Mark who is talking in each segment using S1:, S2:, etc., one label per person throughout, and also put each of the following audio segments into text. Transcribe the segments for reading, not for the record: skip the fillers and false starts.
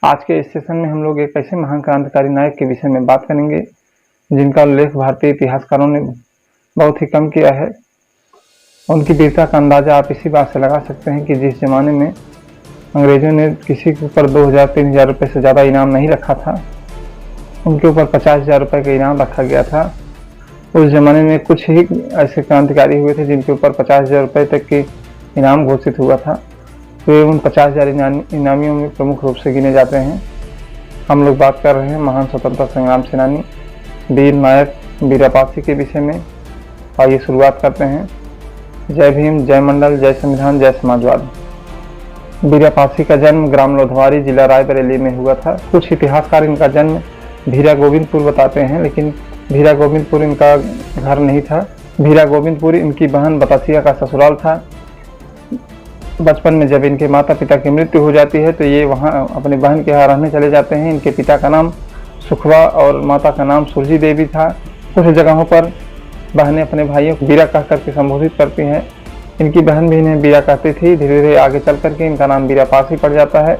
S1: आज के इस सेशन में हम लोग एक ऐसे महान क्रांतिकारी नायक के विषय में बात करेंगे जिनका उल्लेख भारतीय इतिहासकारों ने बहुत ही कम किया है। उनकी वीरता का अंदाजा आप इसी बात से लगा सकते हैं कि जिस जमाने में अंग्रेजों ने किसी के ऊपर 2000-3000 रुपये से ज़्यादा इनाम नहीं रखा था, उनके ऊपर 50,000 रुपये का इनाम रखा गया था। उस जमाने में कुछ ही ऐसे क्रांतिकारी हुए थे जिनके ऊपर 50,000 रुपये तक के इनाम घोषित हुआ था। तो उन 50,000 इनामियों में प्रमुख रूप से गिने जाते हैं। हम लोग बात कर रहे हैं महान स्वतंत्रता संग्राम सेनानी वीर नायक वीरापासी के विषय में। आइए शुरुआत करते हैं। जय भीम, जय मंडल, जय संविधान, जय समाजवाद। वीरापासी का जन्म ग्राम लोधवारी, जिला रायबरेली में हुआ था। कुछ इतिहासकार इनका जन्म भीरा गोविंदपुर बताते हैं, लेकिन भीरा गोविंदपुर इनका घर नहीं था। भीरा गोविंदपुर इनकी बहन बतासिया का ससुराल था। बचपन में जब इनके माता पिता की मृत्यु हो जाती है तो ये वहाँ अपनी बहन के यहाँ रहने चले जाते हैं। इनके पिता का नाम सुखवा और माता का नाम सुरजी देवी था। कुछ जगहों पर बहनें अपने भाइयों को बीरा कह करके संबोधित करती हैं। इनकी बहन भी इन्हें बीरा कहती थी। धीरे धीरे आगे चल करके इनका नाम वीरापासी पड़ जाता है।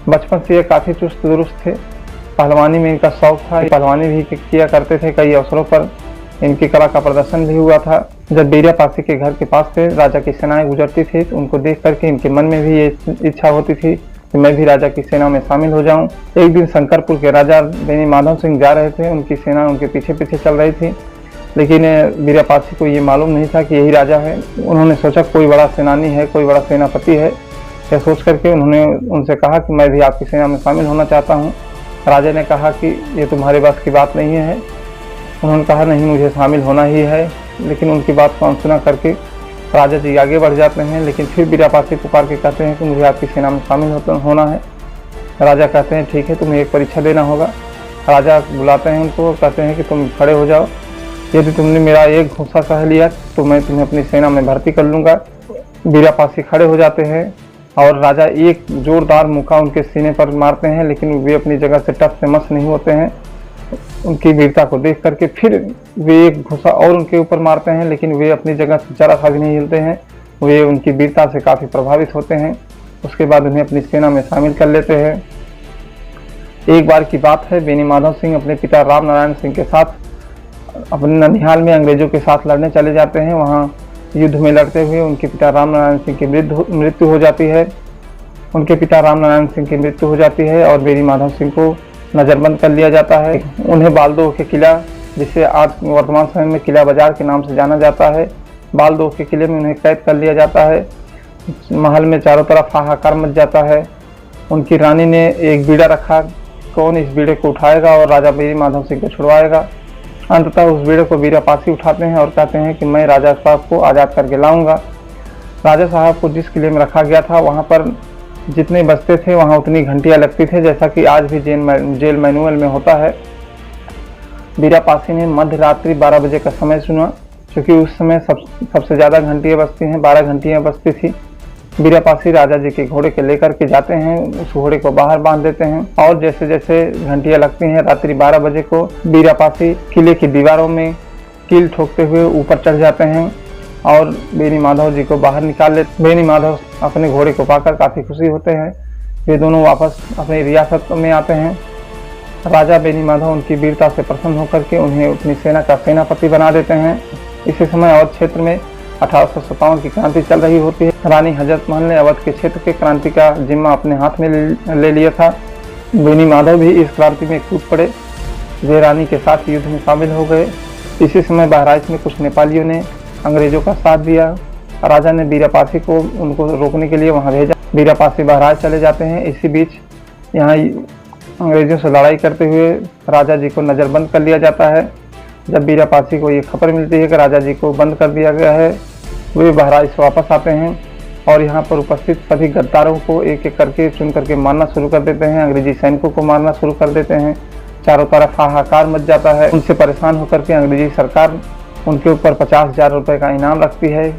S1: बचपन से ये काफ़ी चुस्त दुरुस्त थे। पहलवानी में इनका शौक था, पहलवानी भी किया करते थे। कई अवसरों पर इनकी कला का प्रदर्शन भी हुआ था। जब वीरापासी के घर के पास से राजा की सेनाएं गुजरती थी तो उनको देख करके इनके मन में भी ये इच्छा होती थी कि मैं भी राजा की सेना में शामिल हो जाऊं। एक दिन शंकरपुर के राजा बेनी माधव सिंह जा रहे थे। उनकी सेना उनके पीछे पीछे चल रही थी, लेकिन वीरापासी को ये मालूम नहीं था कि यही राजा है। उन्होंने सोचा कोई बड़ा सेनानी है, कोई बड़ा सेनापति है। यह सोच करके उन्होंने उनसे कहा कि मैं भी आपकी सेना में शामिल होना चाहता हूँ। राजा ने कहा कि ये तुम्हारे बस की बात नहीं है। उन्होंने कहा नहीं, मुझे शामिल होना ही है। लेकिन उनकी बात को अनसुना करके राजा जी आगे बढ़ जाते हैं। लेकिन फिर वीरापासी पुकार के कहते हैं कि मुझे आपकी सेना में शामिल होना है। राजा कहते हैं ठीक है, तुम्हें एक परीक्षा देना होगा। राजा बुलाते हैं उनको, कहते हैं कि तुम खड़े हो जाओ। यदि तुमने मेरा एक घूंसा सह लिया तो मैं तुम्हें अपनी सेना में भर्ती कर लूँगा। वीरापासी खड़े हो जाते हैं और राजा एक जोरदार मुक्का उनके सीने पर मारते हैं, लेकिन वे अपनी जगह से टस से मस नहीं होते हैं। उनकी वीरता को देख करके फिर वे एक घुसा और उनके ऊपर मारते हैं, लेकिन वे अपनी जगह से जरा सा भी नहीं हिलते हैं। वे उनकी वीरता से काफ़ी प्रभावित होते हैं। उसके बाद उन्हें अपनी सेना में शामिल कर लेते हैं। एक बार की बात है, बेनी माधव सिंह अपने पिता राम नारायण सिंह के साथ अपने ननिहाल में अंग्रेजों के साथ लड़ने चले जाते हैं। वहाँ युद्ध में लड़ते हुए उनके पिता राम नारायण सिंह की मृत्यु हो जाती है। उनके पिता राम नारायण सिंह की मृत्यु हो जाती है और बेनी माधव सिंह को नज़रबंद कर लिया जाता है। उन्हें बालदोह के किला, जिसे आज वर्तमान समय में किला बाजार के नाम से जाना जाता है, बालदोह के किले में उन्हें कैद कर लिया जाता है। महल में चारों तरफ हाहाकार मच जाता है। उनकी रानी ने एक बीड़ा रखा, कौन इस बीड़े को उठाएगा और राजा बेनी माधव सिंह को छुड़वाएगा। अंततः उस बीड़े को वीरापासी उठाते हैं और कहते हैं कि मैं राजा साहब को आज़ाद करके लाऊंगा। राजा साहब को जिस किले में रखा गया था वहाँ पर जितने बस्ते थे वहाँ उतनी घंटियाँ लगती थी, जैसा कि आज भी जेल मैनुअल में होता है। वीरापासी ने मध्य रात्रि 12 बजे का समय चुना, क्योंकि उस समय सबसे ज़्यादा घंटियाँ बजती हैं, 12 घंटियाँ बजती थी। वीरापासी राजा जी के घोड़े के लेकर के जाते हैं, उस घोड़े को बाहर बांध देते हैं और जैसे जैसे घंटियाँ लगती हैं रात्रि 12 बजे को वीरापासी किले की दीवारों में कील ठोकते हुए ऊपर चढ़ जाते हैं और बेनी माधव जी को बाहर निकाल लेते। बेनी माधव अपने घोड़े को पाकर काफ़ी खुशी होते हैं। ये दोनों वापस अपनी रियासत में आते हैं। राजा बेनी माधव उनकी वीरता से प्रसन्न होकर के उन्हें अपनी सेना का सेनापति बना देते हैं। इसी समय अवध क्षेत्र में 1857 की क्रांति चल रही होती है। रानी हजरत महल ने अवध के क्षेत्र के क्रांति का जिम्मा अपने हाथ में ले लिया था। बेनी माधव भी इस क्रांति में कूद पड़े। वे रानी के साथ युद्ध में शामिल हो गए। इसी समय बहराइच में कुछ नेपालियों ने अंग्रेजों का साथ दिया। राजा ने वीरापासी को उनको रोकने के लिए वहां भेजा। वीरापासी बहराइच चले जाते हैं। इसी बीच यहाँ अंग्रेजों से लड़ाई करते हुए राजा जी को नज़रबंद कर लिया जाता है। जब वीरापासी को ये खबर मिलती है कि राजा जी को बंद कर दिया गया है, वे बहराइच वापस आते हैं और यहाँ पर उपस्थित सभी गद्दारों को एक एक करके चुन करके मारना शुरू कर देते हैं। अंग्रेजी सैनिकों को मारना शुरू कर देते हैं। चारों तरफ हाहाकार मच जाता है। उनसे परेशान होकर के अंग्रेजी सरकार उनके ऊपर 50,000 रुपये का इनाम रखती है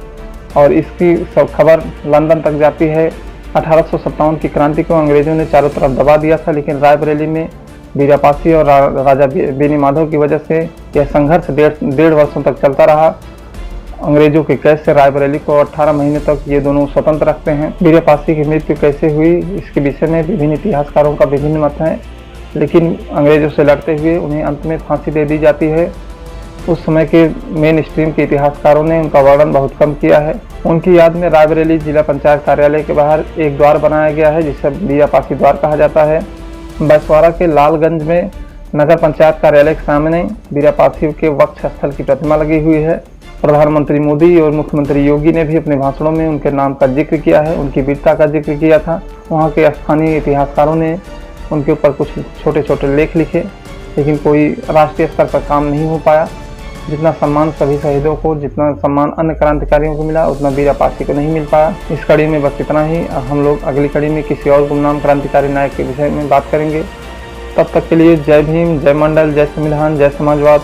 S1: और इसकी सब खबर लंदन तक जाती है। 1857 की क्रांति को अंग्रेजों ने चारों तरफ दबा दिया था, लेकिन रायबरेली में वीरापासी और राजा बेनी माधव की वजह से यह संघर्ष डेढ़ वर्षों तक चलता रहा अंग्रेजों के कैद से रायबरेली को 18 महीने तक ये दोनों स्वतंत्र रखते हैं। वीरापासी की मृत्यु कैसे हुई इसके विषय में विभिन्न इतिहासकारों का विभिन्न मत है, लेकिन अंग्रेजों से लड़ते हुए उन्हें अंत में फांसी दे दी जाती है। उस समय के मेन स्ट्रीम के इतिहासकारों ने उनका वर्णन बहुत कम किया है। उनकी याद में रायबरेली जिला पंचायत कार्यालय के बाहर एक द्वार बनाया गया है जिसे वीरापासी द्वार कहा जाता है। बैसवाड़ा के लालगंज में नगर पंचायत कार्यालय के सामने वीरापासी के वक्ष स्थल की प्रतिमा लगी हुई है। प्रधानमंत्री मोदी और मुख्यमंत्री योगी ने भी अपने भाषणों में उनके नाम का जिक्र किया है, उनकी वीरता का जिक्र किया था। वहाँ के स्थानीय इतिहासकारों ने उनके ऊपर कुछ छोटे छोटे लेख लिखे, लेकिन कोई राष्ट्रीय स्तर पर काम नहीं हो पाया। जितना सम्मान सभी शहीदों को, जितना सम्मान अन्य क्रांतिकारियों को मिला, उतना वीरापासी को नहीं मिल पाया। इस कड़ी में बस इतना ही। हम लोग अगली कड़ी में किसी और गुमनाम क्रांतिकारी नायक के विषय में बात करेंगे। तब तक के लिए जय भीम, जय मंडल, जय संविधान, जय समाजवाद।